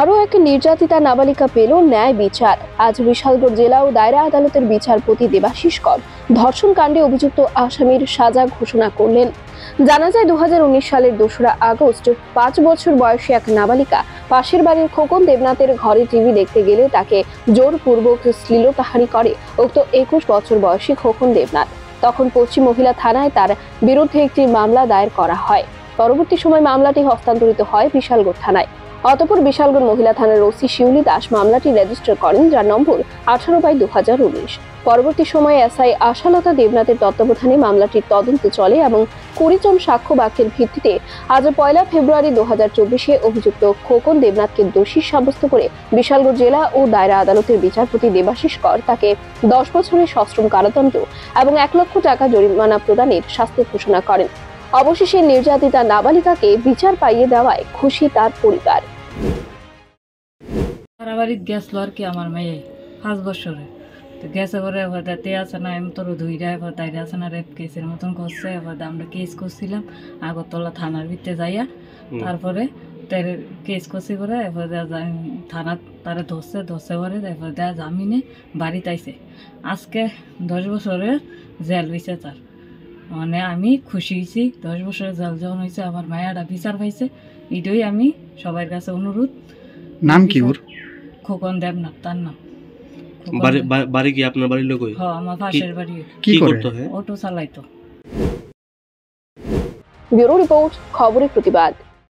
আরও এক নির্যাতিতা নাবালিকা পেল ন্যায় বিচার। আজ বিশালগড় জেলা ও দায়রা আদালতের বিচারপতি দেবাশিস কর ধর্ষণ কাণ্ডে অভিযুক্ত আসামির সাজা ঘোষণা করলেন। জানা যায় 2019 সালের 2রা আগস্ট 5 বছর বয়সী এক নাবালিকা পাশের বাড়ির খোকন দেবনাথের ঘরে টিভি দেখতে গেলে তাকে জোরপূর্বক শ্লীলতাহানি করে উক্ত 21 বছর বয়সী খোকন দেবনাথ। তখন পশ্চিম মহিলা থানায় তার বিরুদ্ধে একটি মামলা দায়ের করা হয়। পরবর্তী সময় মামলাটি হস্তান্তরিত হয় বিশালগড় থানায়। অতঃপর বিশালগড় মহিলা থানার ওসি শিউলি দাস মামলাটি রেজিস্টার করেন, যার নম্বর 18/2019। পরবর্তী সময়ে এসআই আশালতা দেবনাথের তত্ত্বাবধানে মামলাটির তদন্ত চলে এবং 20 জন সাক্ষ্য বাক্যের ভিত্তিতে আজ 1 ফেব্রুয়ারি 2024 অভিযুক্ত খোকন দেবনাথকে দোষী সাব্যস্ত করে বিশালগড় জেলা ও দায়রা আদালতের বিচারপতি দেবাশিস কর তাকে 10 বছরের সশ্রম কারাদণ্ড এবং 1 লক্ষ টাকা জরিমানা প্রদানের শাস্তি ঘোষণা করেন। অবশেষে নির্যাতিতা নাবালিকাকে বিচার পাইয়ে দেওয়ায় খুশি তার পরিবার। বাড়িত গেছিল আর কি আমার মেয়ে 5 বছরে তো গেছে পরে তে আছে না এম তোর ধুইরা তাইরে আছে না রেপ কেসের মতন করছে। আমরা কেস করছিলাম আগরতলা থানার ভিতরে যাইয়া, তারপরে তার কেস করছি পরে থানা তারা ধরছে পরে জামিনে বাড়িতে আইছে। আজকে 10 বছরের জেল হয়েছে তার। মানে আমি খুশি হয়েছি, 10 বছরের জেল যখন হয়েছে আমার মায়াটা বিচার পাইছে। এটাই আমি সবার কাছে অনুরোধ। নাম কি ওর? খোকন দেবনাথ তার নাম। বাড়ি কি আপনার বাড়ির লোক? হ্যাঁ, আমার পাশের বাড়ি। কি করতো? অটো চালাইতো। ব্যুরো রিপোর্ট, খবরের প্রতিবাদ।